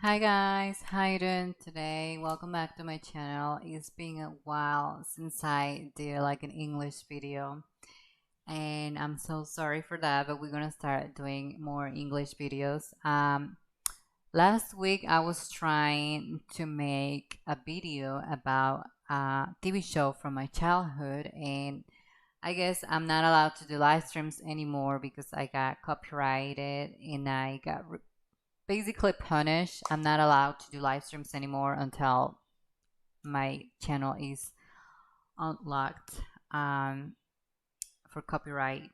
Hi guys, how you doing today? Welcome back to my channel. It's been a while since I did like an English video and I'm so sorry for that, but we're gonna start doing more English videos. Last week I was trying to make a video about a TV show from my childhood, and I guess I'm not allowed to do live streams anymore because I got copyrighted and I got basically punished. I'm not allowed to do live streams anymore until my channel is unlocked for copyright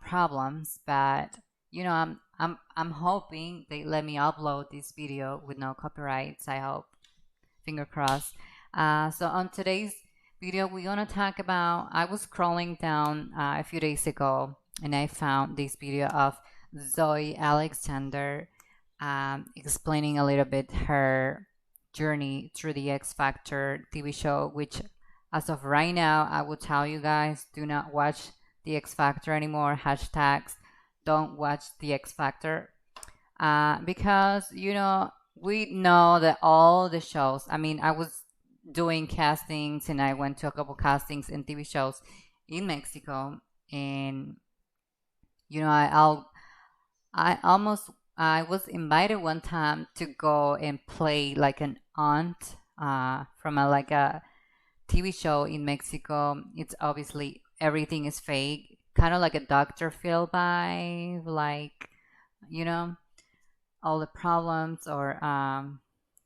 problems. But I'm hoping they let me upload this video with no copyrights. I hope. Finger crossed. So on today's video, we're gonna talk about. I was scrolling down a few days ago, and I found this video of Zoe Alexander explaining a little bit her journey through the X Factor TV show, which, as of right now, I will tell you guys, do not watch the X Factor anymore. Hashtags, don't watch the X Factor. Because, we know that all the shows, I mean, I was doing castings and I went to a couple castings in TV shows in Mexico. And, I almost I was invited one time to go and play like an aunt from a TV show in Mexico. It's obviously everything is fake, kind of like a Dr. Phil vibe, like you know all the problems or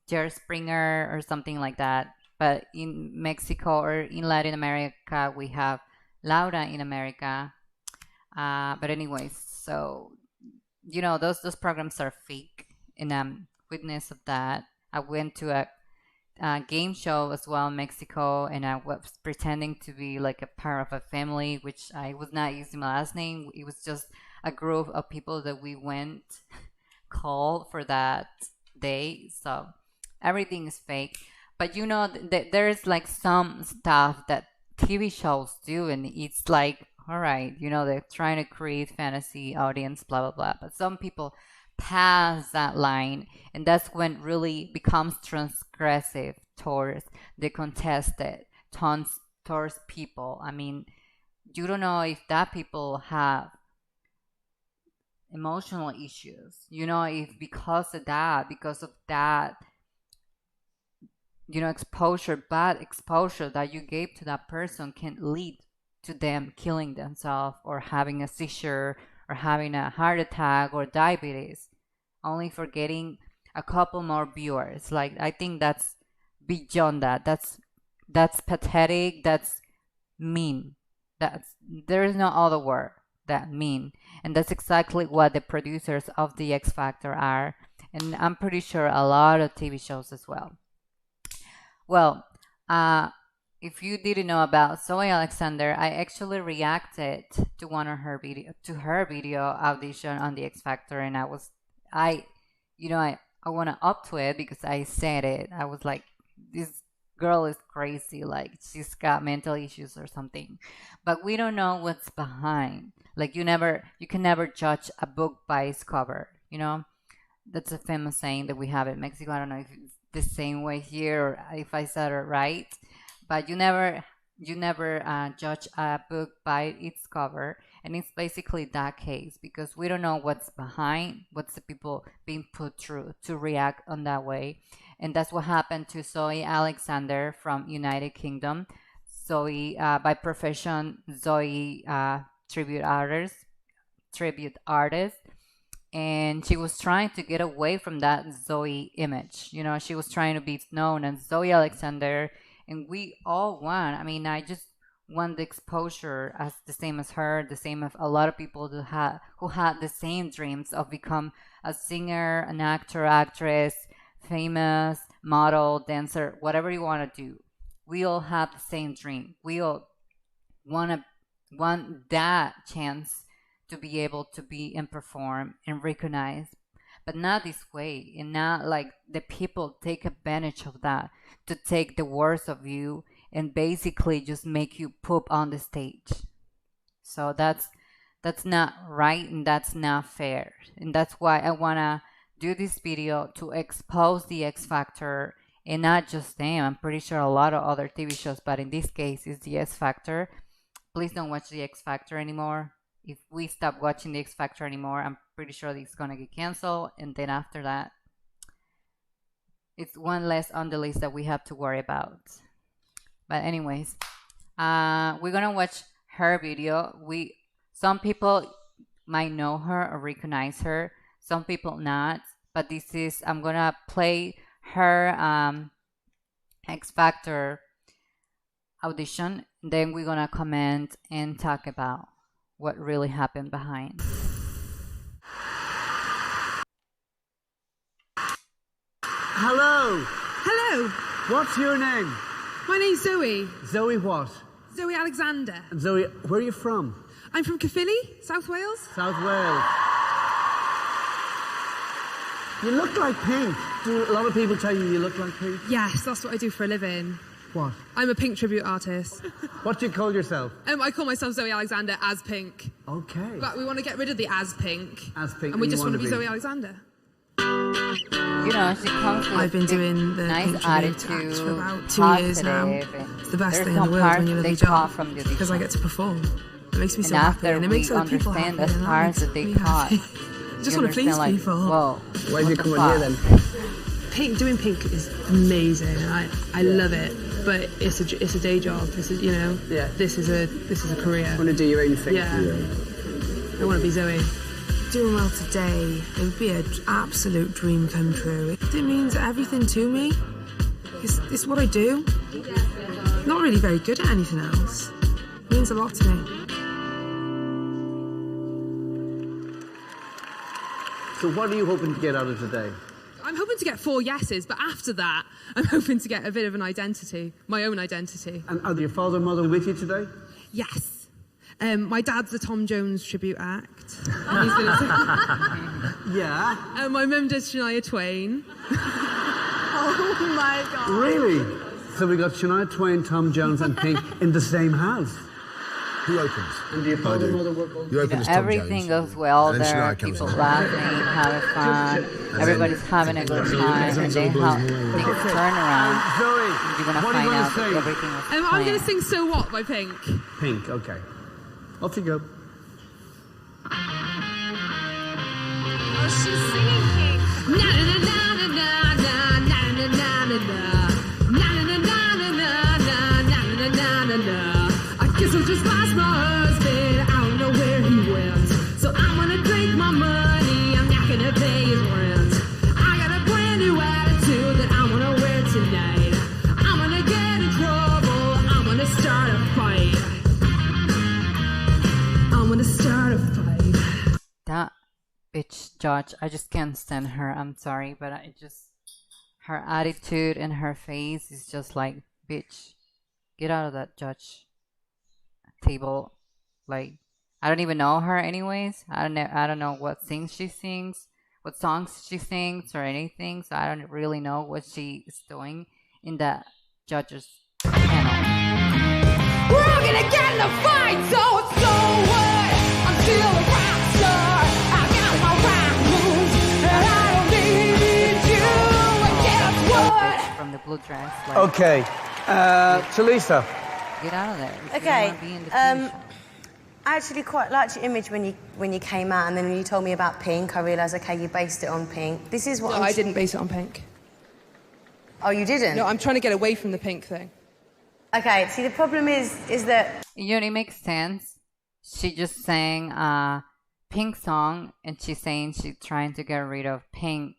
Jerry Springer or something like that. But in Mexico or in Latin America, we have Laura in America. But anyways, so those programs are fake, and I'm witness of that. I went to a game show as well in Mexico, and I was pretending to be like a part of a family, which I was not using my last name. It was just a group of people that we went call for that day. So everything is fake. But there's like some stuff that TV shows do, and it's like, all right, they're trying to create fantasy audience, blah, blah, blah. But some people pass that line, and that's when it really becomes transgressive towards the contested, towards people. I mean, you don't know if that people have emotional issues, if because of that, exposure, bad exposure that you gave to that person can lead to them killing themselves or having a seizure or having a heart attack or diabetes, only for getting a couple more viewers. Like, I think that's beyond that. That's pathetic. That's mean. That's There is no other word that mean. And that's exactly what the producers of the X Factor are. And I'm pretty sure a lot of TV shows as well. Well, if you didn't know about Zoe Alexander, I actually reacted to one of her video audition on the X Factor, and I, I want to up to it because I said it. I was like, this girl is crazy, like she's got mental issues or something. But we don't know what's behind. Like, you can never judge a book by its cover. That's a famous saying that we have in Mexico. I don't know if it's the same way here or if I said it right, but you never judge a book by its cover, and it's basically that case because we don't know what's behind, what's the people being put through to react on that way, and that's what happened to Zoe Alexander from United Kingdom. Zoe, by profession, Zoe tribute artist, tribute artist, and she was trying to get away from that Zoe image. She was trying to be known as Zoe Alexander, and we all want. I mean, I just want the exposure as the same as her, the same as a lot of people who had the same dreams of become a singer, an actor, actress, famous, model, dancer, whatever you want to do. We all have the same dream. We all want that chance to be able to be and perform and recognize, but not this way, and not like the people take advantage of that to take the worst of you and basically just make you poop on the stage. So that's not right, and that's not fair, and that's why I want to do this video to expose the X Factor, and not just them. I'm pretty sure a lot of other TV shows, but in this case, it's the X Factor. Please don't watch the X Factor anymore. If we stop watching the X Factor anymore, I'm pretty sure it's gonna get canceled, and then after that, it's one less on the list that we have to worry about. But anyways, we're gonna watch her video. Some people might know her or recognize her, some people not. But I'm gonna play her X Factor audition. Then we're gonna comment and talk about what really happened behind. Hello. Hello, What's your name? my name's Zoe. Zoe what? Zoe Alexander. And Zoe, where are you from? I'm from Caerphilly, South Wales. South Wales. You look like Pink. Do a lot of people tell you look like Pink? Yes, that's what I do for a living. What? I'm a Pink tribute artist. What do you call yourself? I call myself Zoe Alexander as Pink. Okay. But we want to get rid of the as Pink. As Pink. And we you just want to wanna be Zoe Alexander. You know, she comes with I've been doing the nice Pink tribute attitude, act for about 2 years now. positive, It's the best there's thing in some the world when parts you love they your cut job from the because I audition. get to perform. It makes me And so happy, after and it we makes other people understand happy. the and parts makes that they me cut, happy. I just you want to please understand, like, people. whoa, Why did you what come the on here fuck? then? Doing Pink is amazing. I love it. But it's a day job. This is Yeah. This is a career. Want to do your own thing? Yeah. I want to be Zoe. Doing well today, it would be an absolute dream come true. It means everything to me. It's what I do. Not really very good at anything else. It means a lot to me. So what are you hoping to get out of today? I'm hoping to get 4 yeses, but after that, I'm hoping to get a bit of an identity, my own identity. And are your father and mother with you today? Yes. My dad's the Tom Jones tribute act. He's gonna Yeah. my mum does Shania Twain. Oh my God. Really? So we got Shania Twain, Tom Jones and Pink in the same house. Who opens? And do your I father and do. mother work all You open as Tom Everything Jones. goes well And then there. Shania comes People in. laughing, having fun. Everybody's having a good time, and then how things turn around. Zoe, You're gonna what are find you going out to that sing? everything was I'm planned. going to sing So What by Pink. Pink, okay. Off you go. Oh, she's singing Pink. Na na na na na na na na na na na. Na na na na na na na na na na na. I guess I just lost my husband. I don't know where he went. So I'm gonna drink my money. I'm not gonna pay his rent. I got a brand new attitude that I'm gonna wear tonight. I'm gonna get in trouble. I'm gonna start a fight. I'm gonna start a fight. That bitch judge, I just can't stand her. I'm sorry, but her attitude and her face is just like, bitch, get out of that judge table. Like, I don't even know her anyways. I don't know what songs she sings, or anything. So I don't really know what she is doing in that judges panel. We're all gonna get in a fight, so it's so what? I'm still a rock star. I got my rock moves, and I don't need you. And guess what? Bitch from the blue dress. Like, Okay. Talisa. get out of there. If you Okay, don't wanna be in the TV show. I actually quite liked your image when you came out, and then when you told me about Pink, I realised, okay, you based it on Pink. This is what No, I'm... I didn't base it on Pink. Oh, you didn't? No, I'm trying to get away from the Pink thing. Okay, see, the problem is that... You know, it makes sense. She just sang a Pink song, and she's saying she's trying to get rid of Pink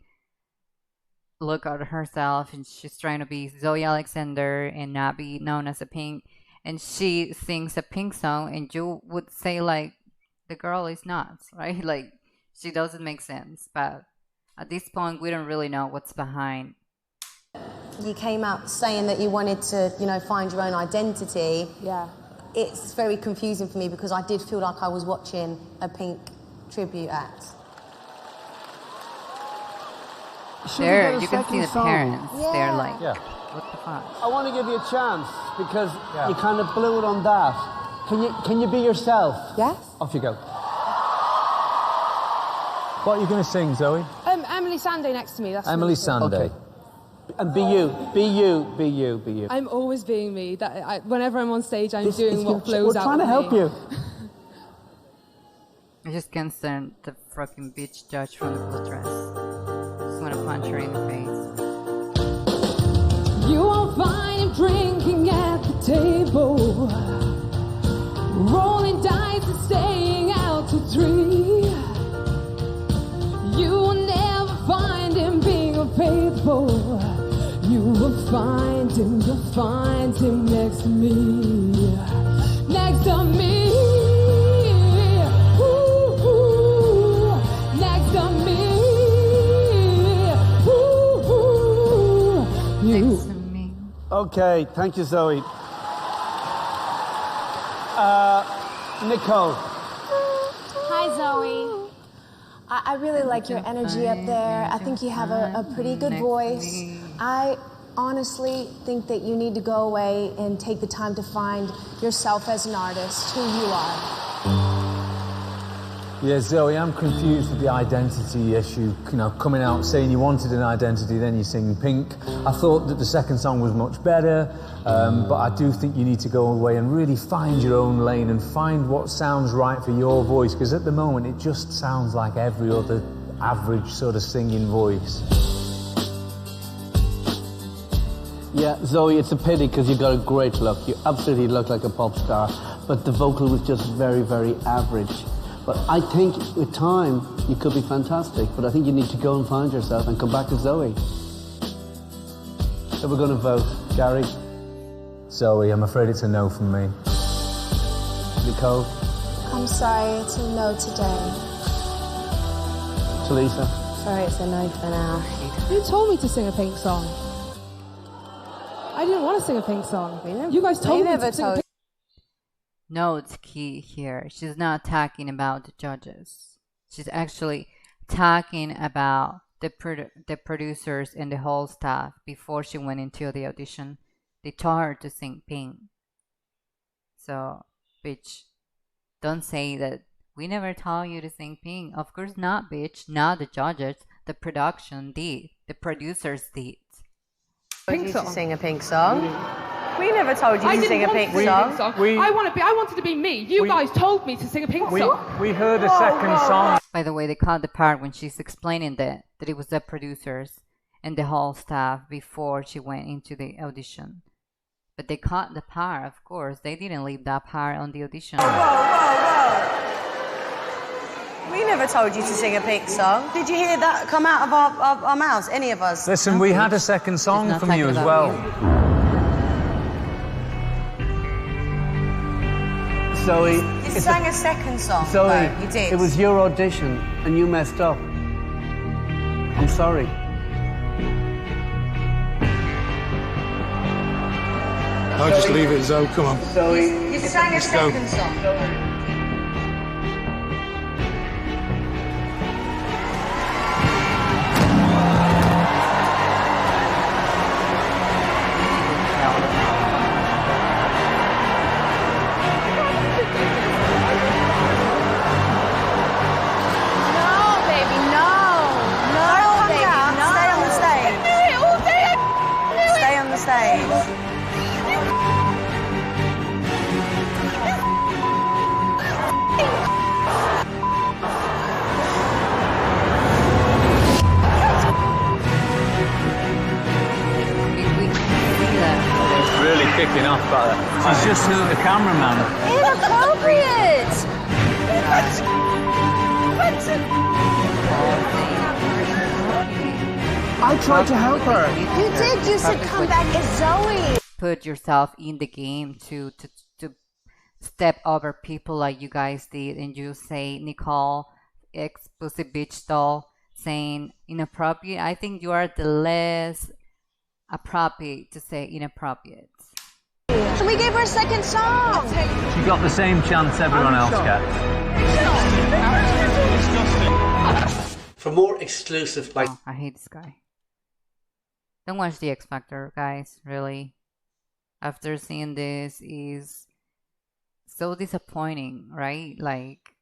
look at herself, and she's trying to be Zoe Alexander and not be known as a Pink. And she sings a Pink song, and you would say, like, the girl is nuts, right? Like, she doesn't make sense. But at this point, we don't really know what's behind. You came out saying that you wanted to, find your own identity. Yeah. It's very confusing for me because I did feel like I was watching a Pink tribute act. There, you can see the parents. Yeah. They're like, Yeah. what the fuck? I want to give you a chance because you kind of blew it on that. Can you be yourself? Yes. Off you go. What are you going to sing, Zoe? Emily Sandé next to me. That's Emily really cool. Sandé. Okay. And be you. I'm always being me. Whenever I'm on stage, I'm doing what flows We're out trying to of help me. you. I just can't stand the fucking bitch judge from the full dress. Just want to punch her in the face. You won't find him drinking at the table, rolling dice and staying out till 3. You will never find him being unfaithful. You'll find him next to me. Next to me. Ooh, ooh. Next to me. Ooh, ooh. Next to me. Okay, thank you, Zoe. Nicole. Hi, Zoe. I really like your energy up there. I think you have a pretty good voice. I honestly think that you need to go away and take the time to find yourself as an artist, who you are. Yeah, Zoe, I'm confused with the identity issue. You know, coming out saying you wanted an identity, then you sing Pink. I thought that the second song was much better, but I do think you need to go away and really find your own lane and find what sounds right for your voice, because at the moment it just sounds like every other average sort of singing voice. Yeah, Zoe, it's a pity because you got a great look. You absolutely look like a pop star, but the vocal was just very, very average. But I think with time, you could be fantastic, but I think you need to go and find yourself and come back to Zoe. So we're going to vote. Gary? Zoe, I'm afraid it's a no from me. Nicole? I'm sorry, it's a no today. Talisa? Sorry, it's a no for now. You told me to sing a Pink song. I didn't want to sing a Pink song. You guys told me to sing a Pink. No, it's key here. She's not talking about the judges. She's actually talking about the producers and the whole staff before she went into the audition. They told her to sing Pink. So, bitch, don't say that we never told you to sing Pink. Of course not, bitch. Not the judges. The production did. The producers did. Pink song. To sing a Pink song. We never told you to sing a Pink song. I wanted to be me. You guys told me to sing a Pink song. We heard a second song. By the way, they cut the part when she's explaining that it was the producers and the whole staff before she went into the audition. But they cut the part, of course. They didn't leave that part on the audition. Whoa. We never told you to sing a Pink song. Did you hear that come out of our mouths, any of us? Listen, we had a second song from you as well. Zoe, You sang a second song. Zoe, though. You did. it was your audition and you messed up. I'm sorry. I'll just leave it, Zoe. Come on. Zoe, You sang a second song. Kicking off about that. She's just the cameraman. Inappropriate! I tried to help her. You did. You said come back as Zoe. Put yourself in the game to step over people like you guys did, and you say Nicole, ex-pussy bitch doll, saying inappropriate. I think you are the less appropriate to say inappropriate. So we gave her a second song. She got the same chance everyone else gets. For more exclusive, Oh, I hate this guy. Don't watch the X Factor, guys. Really, after seeing this, is so disappointing, right? Like,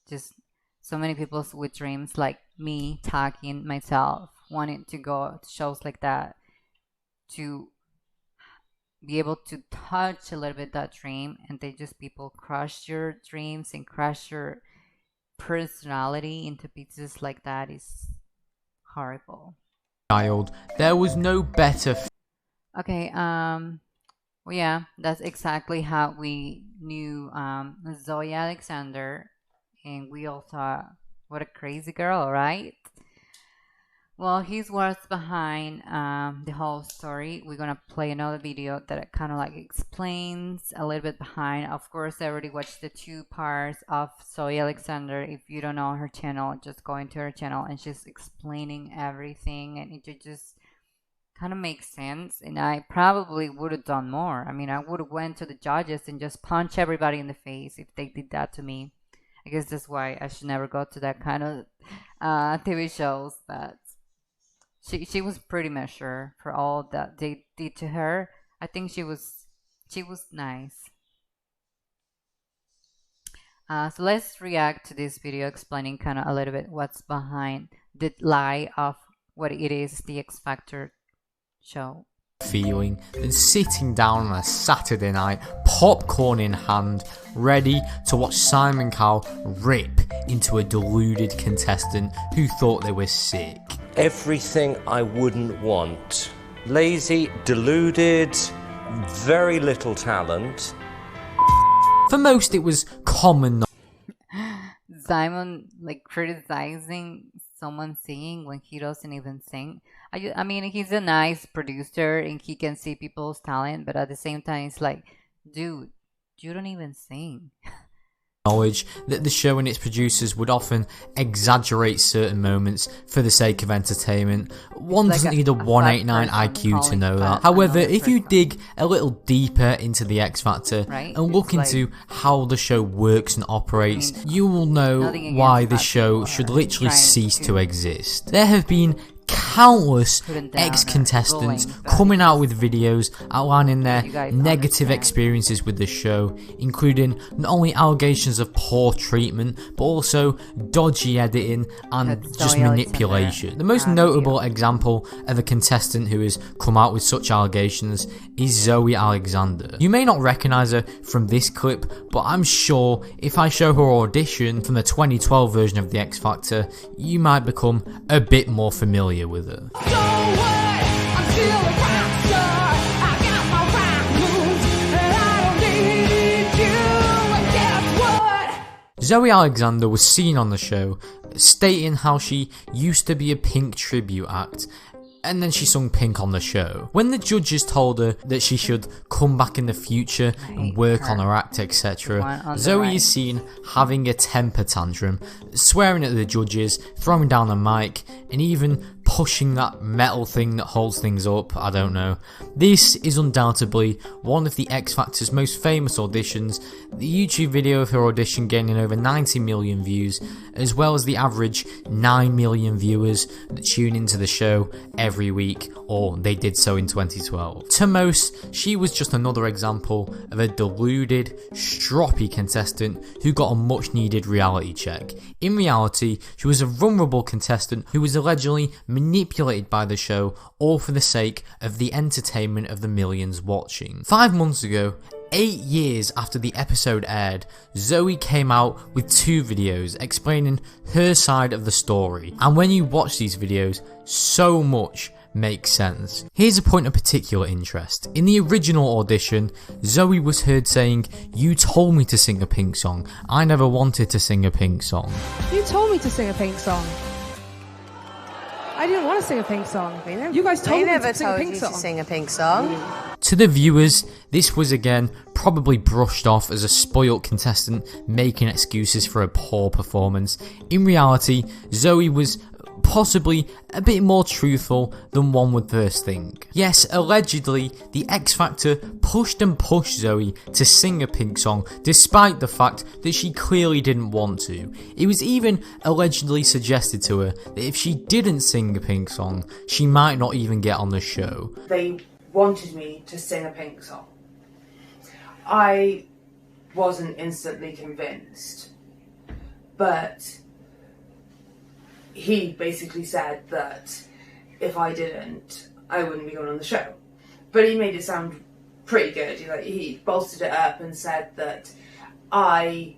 just so many people with dreams like me, talking myself, wanting to go to shows like that, to be able to touch a little bit that dream, and they just people crush your dreams and crush your personality into pieces like that is horrible. Child, there was no better. Okay, well, yeah, that's exactly how we knew Zoe Alexander, and we all thought, what a crazy girl, right? Well, here's what's behind the whole story. We're gonna play another video that kind of like explains a little bit behind. Of course, I already watched the 2 parts of Zoe Alexander. If you don't know her channel, just go into her channel and she's explaining everything, and it just kind of makes sense. And I probably would have done more. I mean, I would have went to the judges and just punch everybody in the face if they did that to me. I guess that's why I should never go to that kind of TV shows, but she was pretty mature for all that they did to her. I think she was nice. So let's react to this video explaining kind of a little bit what's behind the lie of what it is, the X Factor show. Feeling than sitting down on a Saturday night, popcorn in hand, ready to watch Simon Cowell rip into a deluded contestant who thought they were sick. Everything I wouldn't want. Lazy, deluded, very little talent. For most, it was common. Simon like criticizing someone singing when he doesn't even sing. I mean, he's a nice producer and he can see people's talent, but at the same time, it's like, dude, you don't even sing. Knowledge that the show and its producers would often exaggerate certain moments for the sake of entertainment. One doesn't need a 189 IQ to know that. However, if you dig a little deeper into the X Factor and look into how the show works and operates, you will know why the show should literally cease to exist. There have been countless ex-contestants coming out with videos outlining their negative experiences with the show, including not only allegations of poor treatment, but also dodgy editing and just manipulation. The most notable example of a contestant who has come out with such allegations is Zoe Alexander. You may not recognise her from this clip, but I'm sure if I show her audition from the 2012 version of the X Factor, you might become a bit more familiar with her. Zoe Alexander was seen on the show stating how she used to be a Pink tribute act, and then she sung Pink on the show. When the judges told her that she should come back in the future and work on her act, etc., Zoe is seen having a temper tantrum, swearing at the judges, throwing down the mic, and even pushing that metal thing that holds things up, I don't know. This is undoubtedly one of the X Factor's most famous auditions, the YouTube video of her audition gaining over 90 million views, as well as the average 9 million viewers that tune into the show every week, or they did so in 2012. To most, she was just another example of a deluded, stroppy contestant who got a much needed reality check. In reality, she was a vulnerable contestant who was allegedly manipulated by the show, all for the sake of the entertainment of the millions watching. 5 months ago, 8 years after the episode aired, Zoe came out with 2 videos explaining her side of the story, and when you watch these videos, so much makes sense. Here's a point of particular interest. In the original audition, Zoe was heard saying, "You told me to sing a Pink song. I never wanted to sing a Pink song." You told me to sing a Pink song. I didn't want to sing a Pink song. You guys told me to sing a Pink song. To the viewers, this was again probably brushed off as a spoilt contestant making excuses for a poor performance. In reality, Zoe was possibly a bit more truthful than one would first think. Yes, allegedly, the X Factor pushed and pushed Zoe to sing a Pink song despite the fact that she clearly didn't want to. It was even allegedly suggested to her that if she didn't sing a Pink song, she might not even get on the show. They wanted me to sing a Pink song. I wasn't instantly convinced, but he basically said that if I didn't, I wouldn't be going on the show. But he made it sound pretty good. He bolstered it up and said that I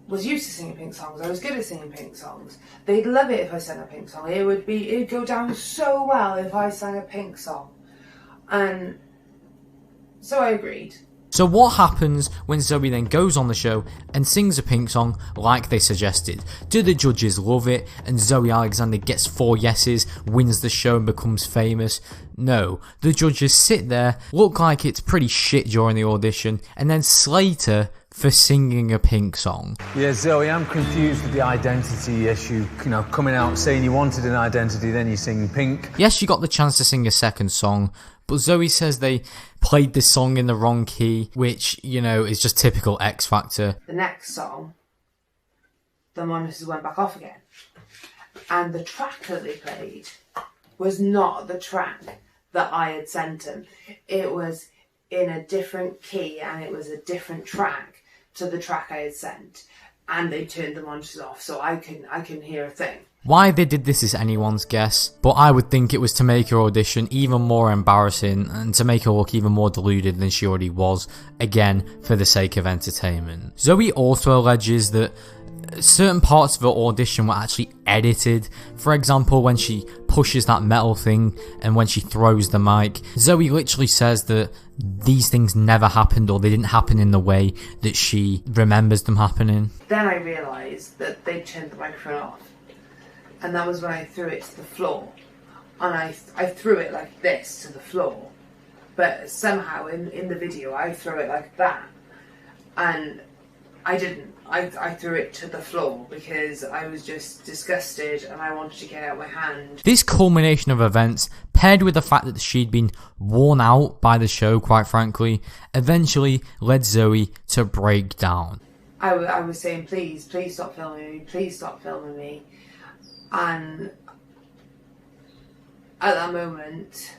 was used to singing Pink songs. I was good at singing Pink songs. They'd love it if I sang a Pink song. It'd go down so well if I sang a Pink song. And so I agreed. So what happens when Zoe then goes on the show and sings a Pink song like they suggested? Do the judges love it and Zoe Alexander gets 4 yeses, wins the show and becomes famous? No, the judges sit there, look like it's pretty shit during the audition, and then slate her for singing a Pink song. Yeah, Zoe, I'm confused with the identity issue. Coming out saying you wanted an identity, then you sing Pink. Yes, you got the chance to sing a second song, but Zoe says they played this song in the wrong key, which, is just typical X Factor. The next song, the monitors went back off again. And the track that they played was not the track that I had sent them. It was in a different key and it was a different track to the track I had sent. And they turned the monitors off, so I couldn't hear a thing. Why they did this is anyone's guess, but I would think it was to make her audition even more embarrassing and to make her look even more deluded than she already was, again, for the sake of entertainment. Zoe also alleges that certain parts of her audition were actually edited. For example, when she pushes that metal thing and when she throws the mic, Zoe literally says that these things never happened or they didn't happen in the way that she remembers them happening. Then I realised that they turned the microphone off. And that was when I threw it to the floor. And I threw it like this to the floor. But somehow in the video I threw it like that. And I didn't. I threw it to the floor because I was just disgusted and I wanted to get it out of my hand. This culmination of events, paired with the fact that she'd been worn out by the show, quite frankly, eventually led Zoe to break down. I was saying, please stop filming me, please stop filming me. And at that moment,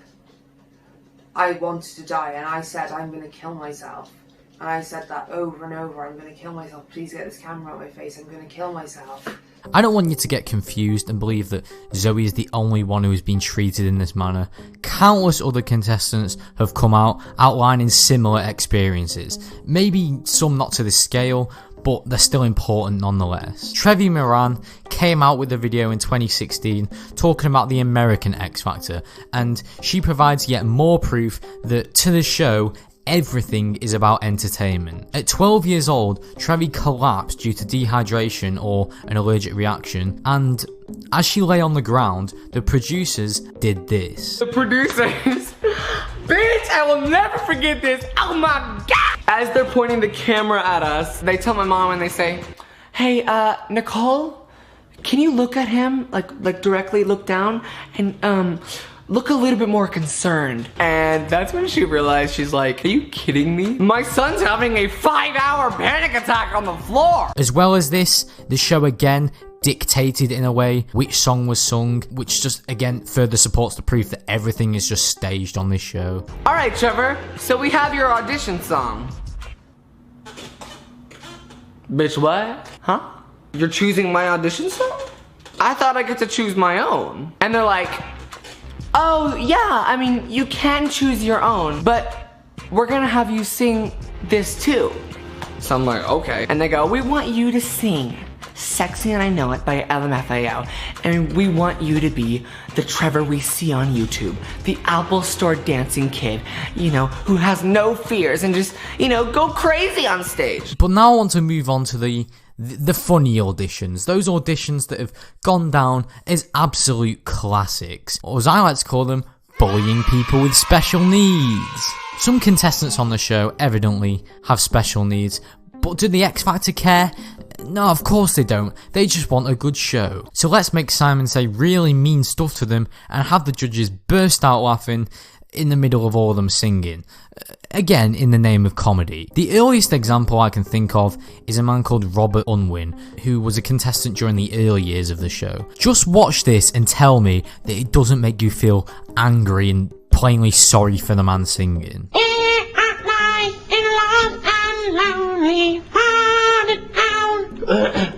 I wanted to die and I said, I'm going to kill myself. And I said that over and over, I'm going to kill myself, please get this camera out of my face, I'm going to kill myself. I don't want you to get confused and believe that Zoe is the only one who has been treated in this manner. Countless other contestants have come out outlining similar experiences. Maybe some not to this scale, but they're still important nonetheless. Trevi Moran came out with a video in 2016 talking about the American X Factor, and she provides yet more proof that to the show, everything is about entertainment. At 12 years old, Trevi collapsed due to dehydration or an allergic reaction, and as she lay on the ground, the producers did this. The producers, bitch, I will never forget this. Oh my god! As they're pointing the camera at us, they tell my mom and they say, hey, Nicole, can you look at him, like directly look down and look a little bit more concerned. And that's when she realized, she's like, are you kidding me? My son's having a 5-hour panic attack on the floor. As well as this, the show again dictated in a way which song was sung, which just again further supports the proof that everything is just staged on this show. All right, Trevor, so we have your audition song. Bitch, what? Huh? You're choosing my audition song? I thought I get to choose my own. And they're like, oh yeah, I mean, you can choose your own, but we're gonna have you sing this too. So I'm like, okay. And they go, we want you to sing Sexy and I Know It by LMFAO. And we want you to be the Trevor we see on YouTube. The Apple Store dancing kid, who has no fears and just, go crazy on stage. But now I want to move on to the funny auditions, those auditions that have gone down as absolute classics, or as I like to call them, bullying people with special needs. Some contestants on the show evidently have special needs, but do the X Factor care? No, of course they don't. They just want a good show. So let's make Simon say really mean stuff to them and have the judges burst out laughing in the middle of all of them singing. Again, in the name of comedy. The earliest example I can think of is a man called Robert Unwin, who was a contestant during the early years of the show. Just watch this and tell me that it doesn't make you feel angry and plainly sorry for the man singing.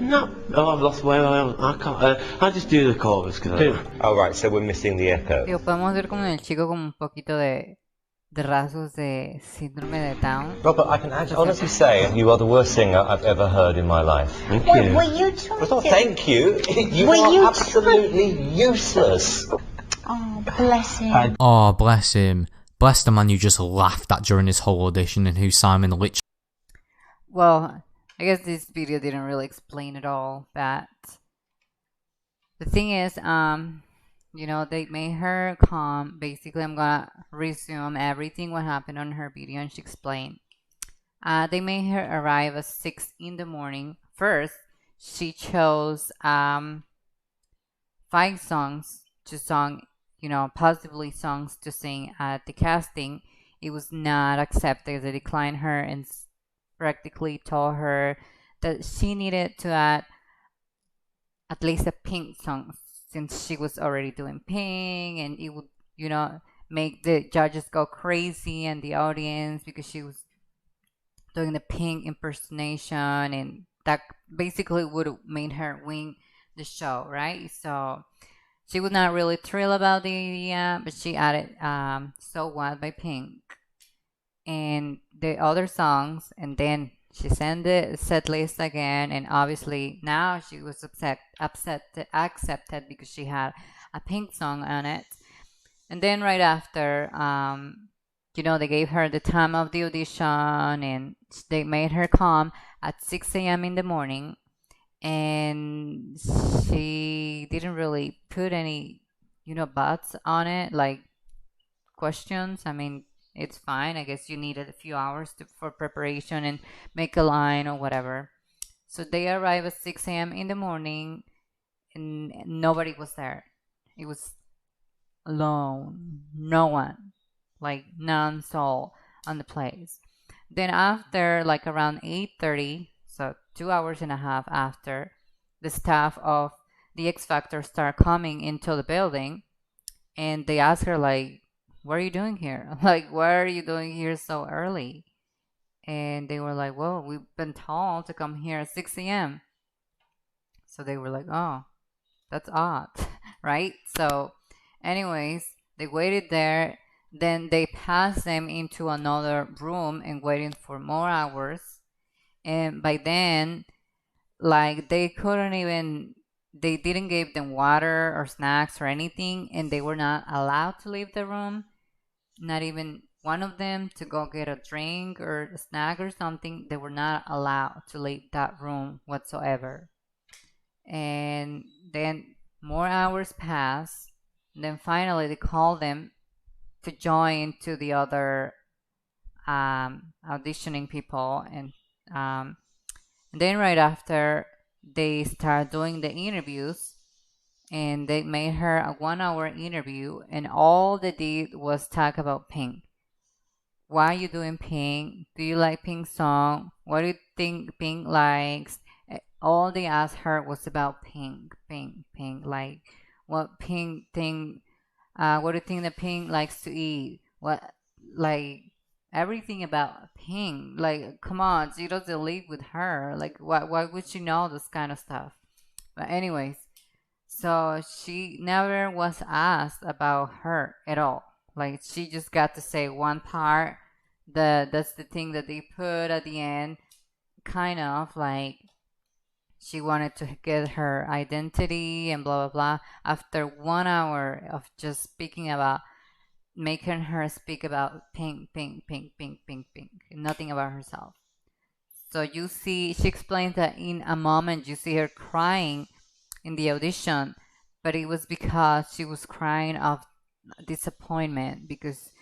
No, Oh, I've lost where I am. I can't. I just do the chorus because. Oh, right, so we're missing the echo. Digo, podemos ver como en el chico como un poquito de rasgos de síndrome de Down. Robert, I can honestly say you are the worst singer I've ever heard in my life. Thank Were you trying Well, to... thank you. You Were are you absolutely useless. Oh, bless him. Oh, bless him. Bless the man you just laughed at during his whole audition and who Simon literally... Well, I guess this video didn't really explain it all, but the thing is, you know, they made her calm. Basically, I'm gonna resume everything what happened on her video, and she explained. They made her arrive at 6 in the morning. First, she chose 5 songs to sing, you know, possibly songs to sing at the casting. It was not accepted. They declined her and practically told her that she needed to add at least a Pink song, since she was already doing Pink, and it would, you know, make the judges go crazy and the audience, because she was doing the Pink impersonation, and that basically would have made her win the show, right? So she was not really thrilled about the idea, but she added So What by Pink and the other songs, and then she sent the set list again, and obviously now she was accepted because she had a Pink song on it. And then right after, you know, they gave her the time of the audition, and they made her come at 6 a.m. in the morning, and she didn't really put any, you know, buts on it, like questions. I mean, it's fine. I guess you needed a few hours for preparation and make a line or whatever. So they arrived at 6 a.m. in the morning, and nobody was there. It was alone. No one. Like non-soul on the place. Then after, like around 8:30, so 2 hours and a half after, the staff of the X Factor start coming into the building, and they ask her, like, what are you doing here? Like, why are you doing here so early? And they were like, well, we've been told to come here at 6 a.m. So they were like, oh, that's odd, right? So anyways, they waited there. Then they passed them into another room and waiting for more hours. And by then, like, they didn't give them water or snacks or anything, and they were not allowed to leave the room. Not even one of them to go get a drink or a snack or something. They were not allowed to leave that room whatsoever. And then more hours passed. And then finally they called them to join to the other auditioning people. And then right after, they start doing the interviews. And they made her a 1-hour interview, and all they did was talk about Pink. Why are you doing Pink? Do you like Pink song? What do you think Pink likes? All they asked her was about Pink. Like, what Pink think? What do you think that Pink likes to eat? What, like, everything about Pink. Like, come on, she doesn't live with her. Like, why would she know this kind of stuff? But anyways. So she never was asked about her at all. Like, she just got to say one part. That's the thing that they put at the end. Kind of like she wanted to get her identity and blah, blah, blah. After 1 hour of just speaking about, making her speak about Pink, nothing about herself. So you see, she explains that in a moment you see her crying in the audition, but it was because she was crying of disappointment, because,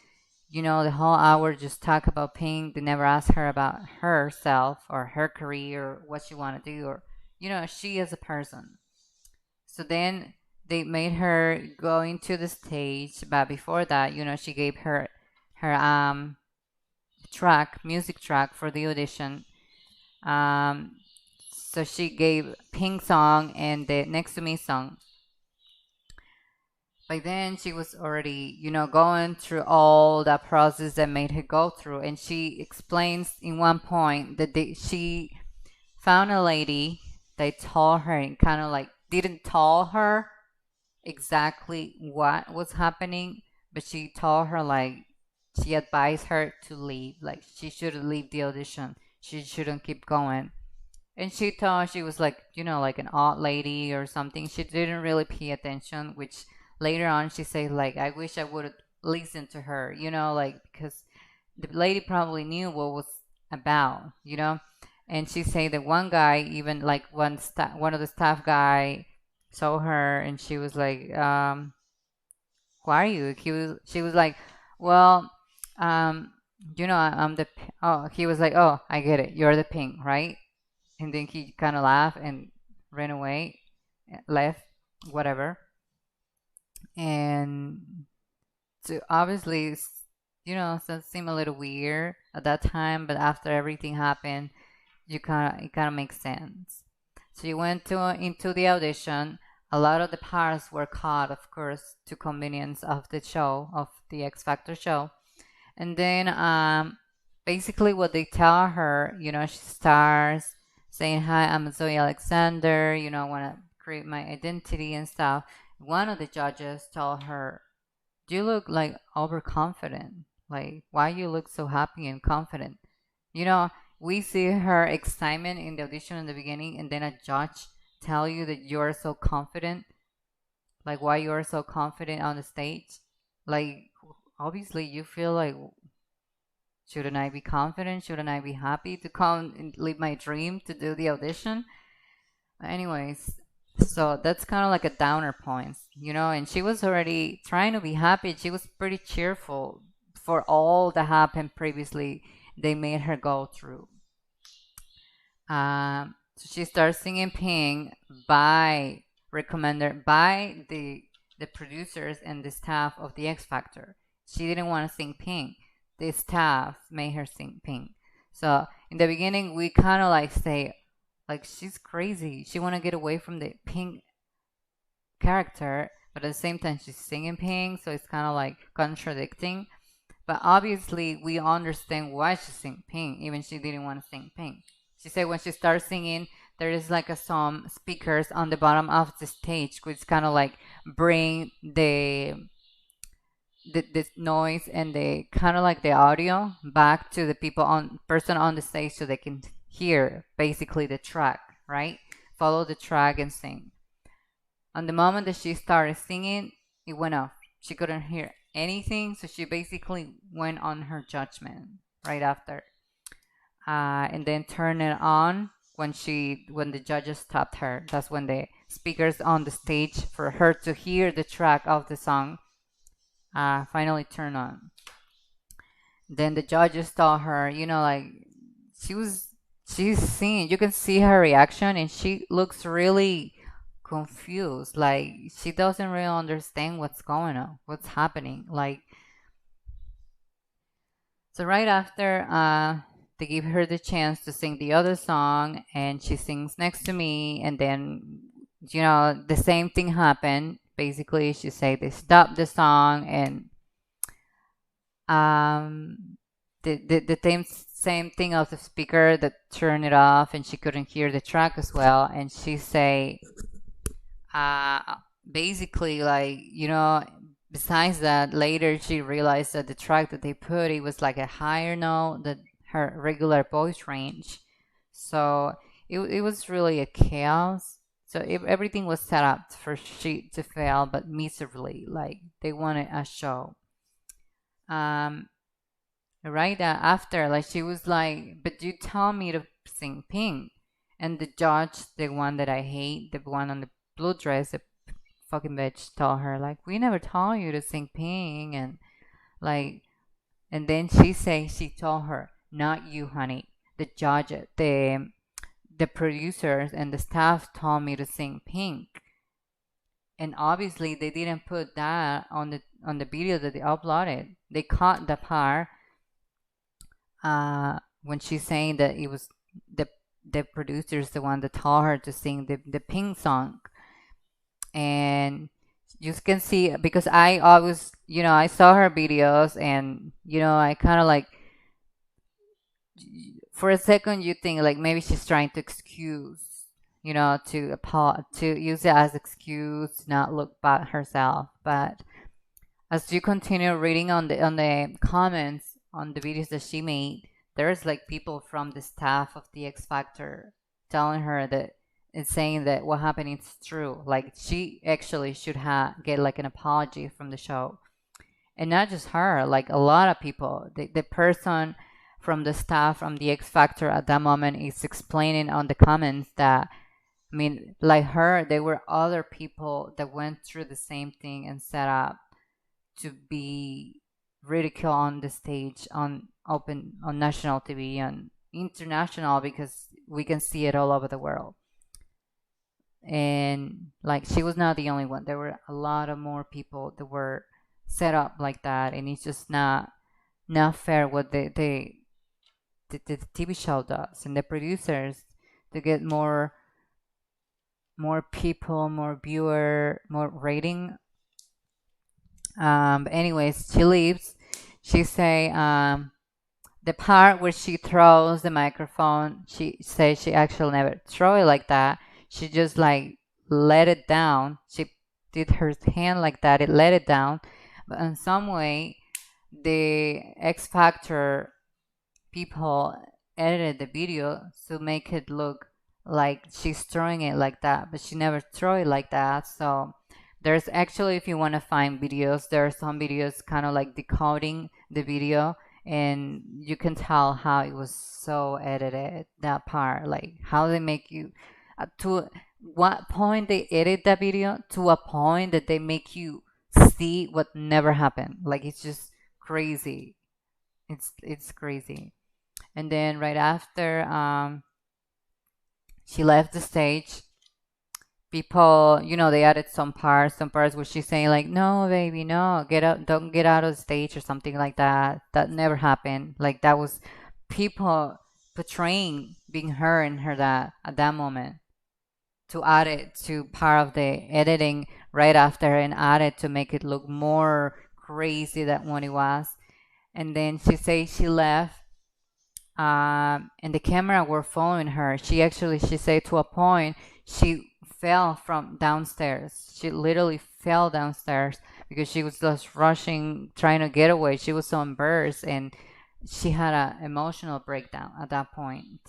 you know, the whole hour just talk about Pink. They never asked her about herself or her career or what she wanted to do, or, you know, she as a person. So then they made her go into the stage, but before that, you know, she gave her music track for the audition. So she gave Pink song and the Next to Me song. By then, she was already, you know, going through all that process that made her go through. And she explains in one point that she found a lady they told her and kind of like didn't tell her exactly what was happening, but she told her like she advised her to leave, like she should leave the audition, she shouldn't keep going. And she thought she was like, like an odd lady or something. She didn't really pay attention, which later on she said like, I wish I would have listened to her, like because the lady probably knew what was about. And she said that one guy, even like one of the staff guy saw her and she was like, who are you? She was like, well, I'm the, he was like, oh, I get it. You're the Pink, right? And then he kind of laughed and ran away, left, whatever. And so obviously, it seemed a little weird at that time, but after everything happened, it kind of makes sense. So you went into the audition. A lot of the parts were cut, of course, to convenience of the show, of the X Factor show. And then basically what they tell her, she starts saying, hi, I'm Zoe Alexander, I want to create my identity and stuff. One of the judges told her, you look like overconfident. Like, why you look so happy and confident? We see her excitement in the audition in the beginning, and then a judge tell you that you're so confident. Like, why you're so confident on the stage? Like, obviously you feel like, shouldn't I be confident? Shouldn't I be happy to come and live my dream to do the audition? Anyways, so that's kind of like a downer point, and she was already trying to be happy. She was pretty cheerful for all that happened previously they made her go through. So she starts singing Pink recommended by the producers and the staff of the X Factor. She didn't want to sing Pink. The staff made her sing Pink. So in the beginning, we kind of like say, like, she's crazy. She want to get away from the Pink character, but at the same time, she's singing Pink, so it's kind of like contradicting. But obviously, we understand why she sing Pink, even she didn't want to sing Pink. She said when she starts singing, there is like some speakers on the bottom of the stage, which kind of like bring the noise and the kind of like the audio back to the person on the stage so they can hear basically the track, right? Follow the track and sing. On the moment that she started singing, it went off. She couldn't hear anything, so she basically went on her judgment right after, and then turned it on when the judges stopped her. That's when the speakers on the stage for her to hear the track of the song finally turned on. Then the judges told her, like she's singing. You can see her reaction, and she looks really confused. Like she doesn't really understand what's going on, what's happening. Like, so right after, they give her the chance to sing the other song, and she sings Next to Me, and then the same thing happened. Basically, she said they stopped the song, and the same thing of the speaker that turned it off, and she couldn't hear the track as well. And she say, basically, like, besides that, later she realized that the track that they put, it was like a higher note than her regular voice range. So it was really a chaos. So everything was set up for she to fail, but miserably. Like they wanted a show. Right after, like she was like, "But you tell me to sing Pink," and the judge, the one that I hate, the one on the blue dress, the fucking bitch, told her like, "We never told you to sing Pink," and like, and then she told her, "Not you, honey. The judge, the producers and the staff told me to sing Pink." And obviously they didn't put that on the video that they uploaded. They cut the part when she's saying that it was the producers the one that told her to sing the Pink song. And you can see, because I always, I saw her videos, and I kind of like, for a second you think like maybe she's trying to excuse to use it as excuse to not look bad herself. But as you continue reading on the comments on the videos that she made, there's like people from the staff of the X Factor telling her that and saying that what happened is true. Like she actually should get like an apology from the show, and not just her. Like a lot of people, the person from the staff from the X Factor at that moment is explaining on the comments that, I mean, like her, there were other people that went through the same thing and set up to be ridiculed on the stage on national TV and international, because we can see it all over the world. And like she was not the only one. There were a lot of more people that were set up like that, and it's just not fair what the TV show does and the producers to get more people, more viewer, more rating. But anyways, she leaves. She say the part where she throws the microphone, she says she actually never throw it like that. She just like let it down. She did her hand like that. It let it down. But in some way, the X Factor people edited the video to make it look like she's throwing it like that. But she never throw it like that. So there's actually, if you want to find videos, there are some videos kind of like decoding the video. And you can tell how it was so edited, that part. Like how they make you... to what point they edit that video to a point that they make you see what never happened. Like it's just crazy. It's crazy. And then right after she left the stage, people, they added some parts where she's saying like, no baby, no, get up, don't get out of the stage or something like that. That never happened. Like that was people portraying being her and her that at that moment, to add it to part of the editing right after and add it to make it look more crazy than what it was. And then she says she left, and the camera were following her. She said to a point she fell from downstairs. She literally fell downstairs because she was just rushing, trying to get away. She was so embarrassed, and she had an emotional breakdown at that point.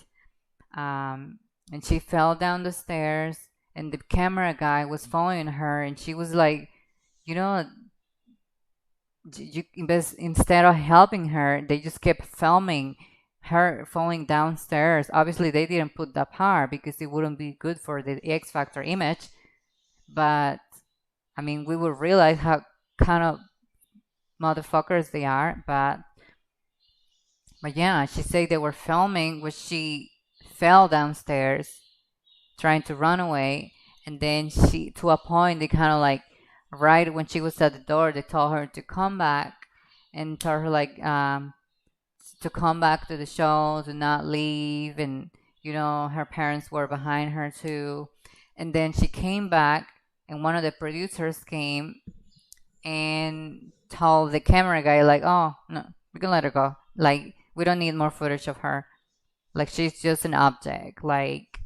And she fell down the stairs, and the camera guy was following her, and she was like, instead of helping her, they just kept filming her falling downstairs. Obviously, they didn't put that part because it wouldn't be good for the X Factor image. But, I mean, we would realize how kind of motherfuckers they are. But yeah, she said they were filming when she fell downstairs trying to run away, and then to a point they kind of like, right when she was at the door, they told her to come back and told her like to come back to the show, to not leave, and her parents were behind her too. And then she came back, and one of the producers came and told the camera guy like, oh no, we can let her go, like we don't need more footage of her. Like she's just an object. Like,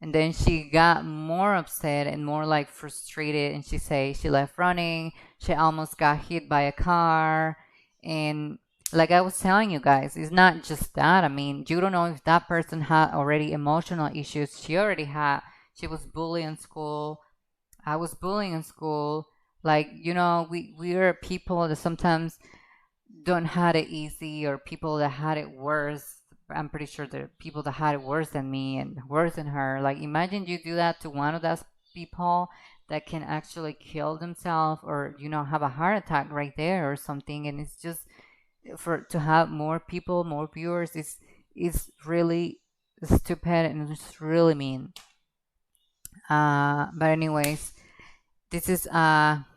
and then she got more upset and more like frustrated, and she said she left running. She almost got hit by a car. And like I was telling you guys, it's not just that. I mean, you don't know if that person had already emotional issues. She already had. She was bullied in school. I was bullying in school. Like, we are people that sometimes don't have it easy, or people that had it worse. I'm pretty sure there are people that had it worse than me and worse than her. Like, imagine you do that to one of those people that can actually kill themselves, or have a heart attack right there or something. And it's just to have more people, more viewers is really stupid, and it's really mean. But anyways, this is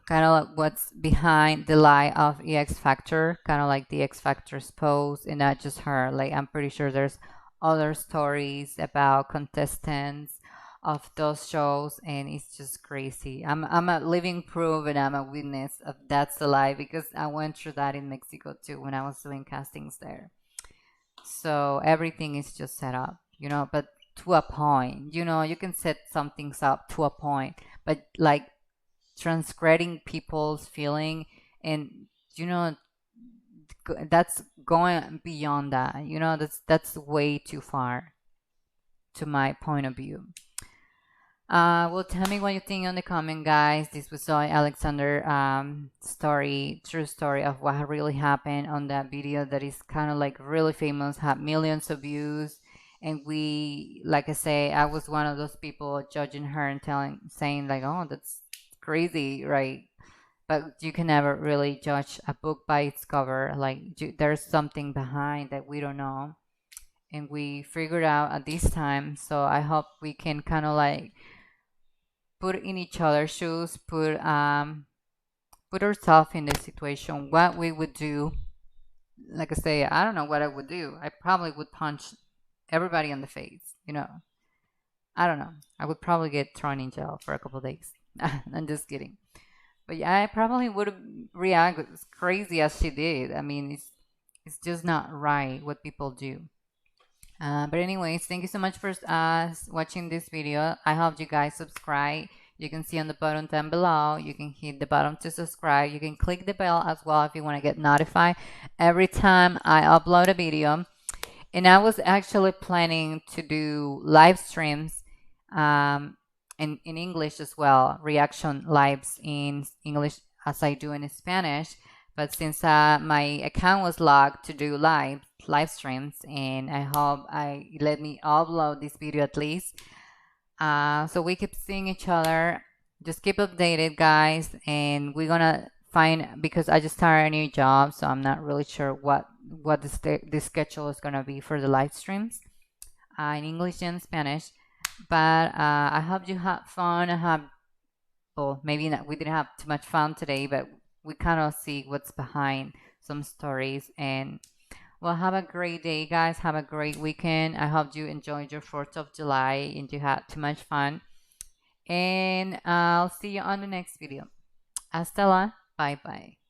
kind of like what's behind the lie of the X Factor, kind of like the X Factor's pose, and not just her. Like, I'm pretty sure there's other stories about contestants of those shows, and it's just crazy. I'm a living proof, and I'm a witness of that's a lie, because I went through that in Mexico too when I was doing castings there. So everything is just set up, but to a point. You know, you can set some things up to a point, but like transgressing people's feeling, and you know, that's going beyond that. You know, that's way too far, to my point of view. Well, tell me what you think on the comment, guys. This was Zoe Alexander story, true story of what really happened on that video that is kind of like really famous, had millions of views. And we, like I say, I was one of those people judging her and saying like, oh, that's crazy, right? But you can never really judge a book by its cover. Like there's something behind that we don't know, and we figured out at this time. So I hope we can kind of like put in each other's shoes, put ourselves in this situation, what we would do. Like I say, I don't know what I would do. I probably would punch everybody in the face, you know. I don't know. I would probably get thrown in jail for a couple of days. I'm just kidding. But yeah, I probably would react as crazy as she did. I mean, it's just not right what people do. But anyways, thank you so much for watching this video. I hope you guys subscribe. You can see on the button down below. You can hit the button to subscribe. You can click the bell as well if you want to get notified every time I upload a video. And I was actually planning to do live streams in English as well, reaction lives in English as I do in Spanish. But since my account was locked to do live streams, and I hope let me upload this video at least. So we keep seeing each other. Just keep updated, guys. And we're gonna find, because I just started a new job, so I'm not really sure what the schedule is gonna be for the live streams in English and Spanish. But I hope you had fun. Well, maybe not. We didn't have too much fun today, but we kind of see what's behind some stories. And well, have a great day, guys. Have a great weekend. I hope you enjoyed your 4th of July and you had too much fun. And I'll see you on the next video. Hasta la. Bye bye.